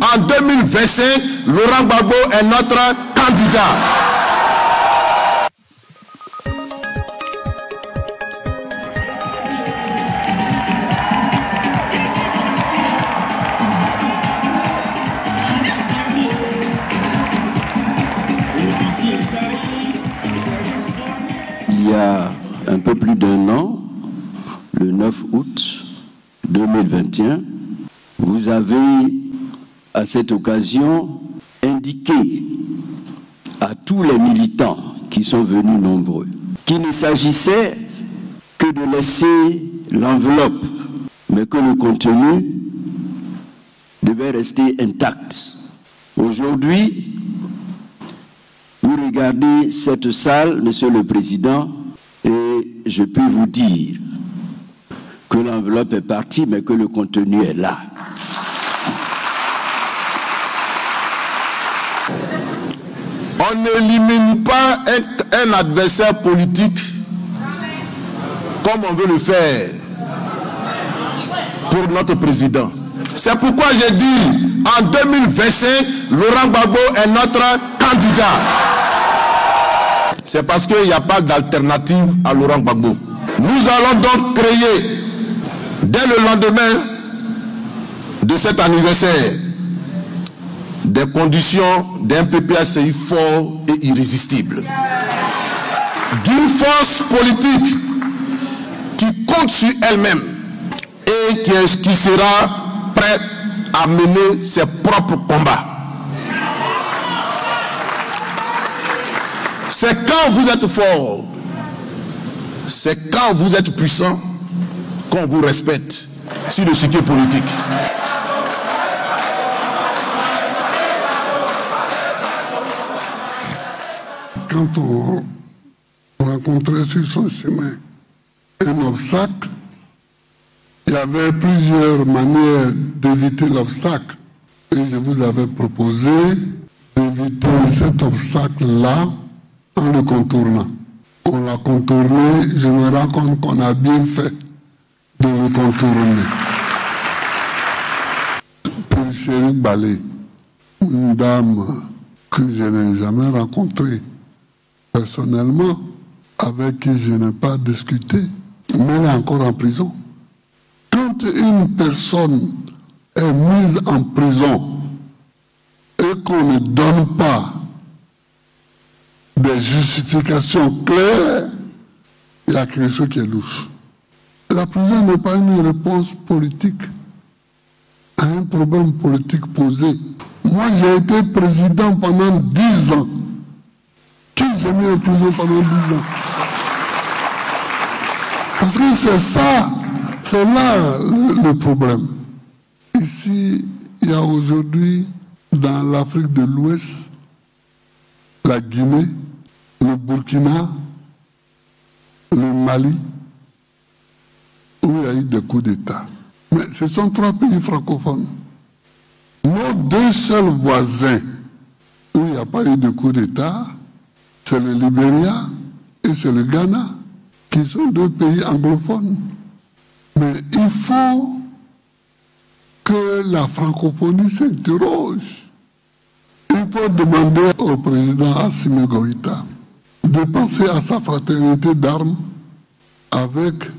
en 2025, Laurent Gbagbo est notre candidat. Il y a un peu plus d'un an, le 9 août 2021, vous avez, à cette occasion, indiqué à tous les militants qui sont venus nombreux qu'il ne s'agissait que de laisser l'enveloppe, mais que le contenu devait rester intact. Aujourd'hui, vous regardez cette salle, Monsieur le Président, et je peux vous dire que l'enveloppe est partie, mais que le contenu est là. On n'élimine pas un adversaire politique comme on veut le faire pour notre président. C'est pourquoi j'ai dit, en 2025, Laurent Gbagbo est notre candidat. C'est parce qu'il n'y a pas d'alternative à Laurent Gbagbo. Nous allons donc créer, dès le lendemain de cet anniversaire, des conditions d'un PPACI fort et irrésistible. D'une force politique qui compte sur elle-même et qui sera prête à mener ses propres combats. C'est quand vous êtes fort, c'est quand vous êtes puissant qu'on vous respecte sur le chiquier politique. Quand on rencontrait sur son chemin un obstacle, il y avait plusieurs manières d'éviter l'obstacle. Et je vous avais proposé d'éviter cet obstacle-là en le contournant. On l'a contourné, je me rends compte qu'on a bien fait de le contourner. Pour Chéri Balé, une dame que je n'ai jamais rencontrée personnellement, avec qui je n'ai pas discuté, mais elle est encore en prison. Quand une personne est mise en prison et qu'on ne donne pas des justifications claires, il y a quelque chose qui est louche. La prison n'est pas une réponse politique à un problème politique posé. Moi, j'ai été président pendant 10 ans. Qui j'ai mis en prison pendant 10 ans? Parce que c'est ça, c'est là le problème. Ici, il y a aujourd'hui, dans l'Afrique de l'Ouest, la Guinée, le Burkina, le Mali, où il y a eu des coups d'État. Mais ce sont 3 pays francophones. Nos 2 seuls voisins où il n'y a pas eu de coup d'État, c'est le Libéria et c'est le Ghana, qui sont 2 pays anglophones. Mais il faut que la francophonie s'interroge. Il faut demander au président Assimi Goïta de penser à sa fraternité d'armes avec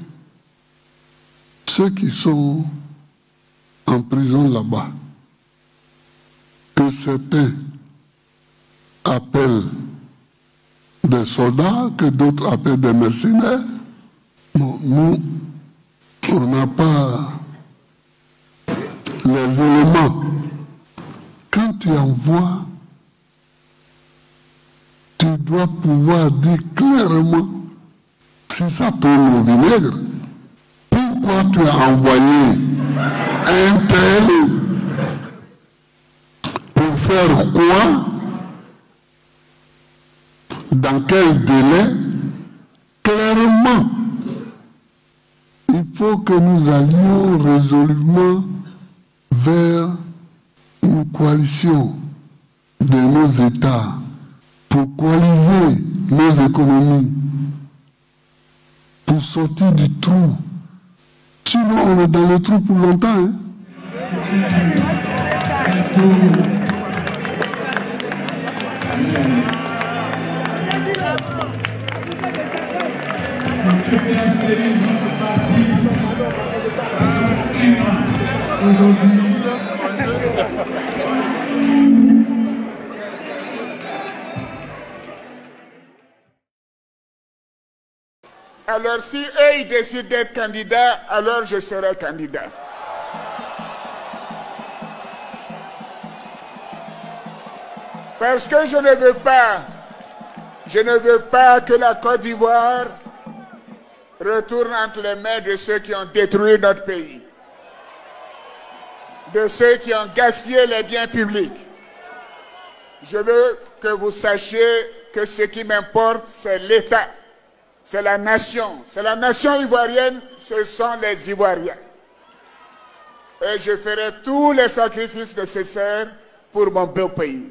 ceux qui sont en prison là-bas. Que certains appellent des soldats, que d'autres appellent des mercenaires. Bon, nous, on n'a pas les éléments. Quand tu envoies, tu dois pouvoir dire clairement si ça tourne au vinaigre. Pourquoi tu as envoyé un tel pour faire quoi? Dans quel délai? Clairement, il faut que nous allions résolument vers une coalition de nos États pour coaliser nos économies, pour sortir du trou. Sinon, on est dans le trou pour longtemps. Hein? Alors si eux ils décident d'être candidats, alors je serai candidat. Parce que je ne veux pas que la Côte d'Ivoire retourne entre les mains de ceux qui ont détruit notre pays, de ceux qui ont gaspillé les biens publics. Je veux que vous sachiez que ce qui m'importe, c'est l'État, c'est la nation. C'est la nation ivoirienne, ce sont les Ivoiriens. Et je ferai tous les sacrifices nécessaires pour mon beau pays.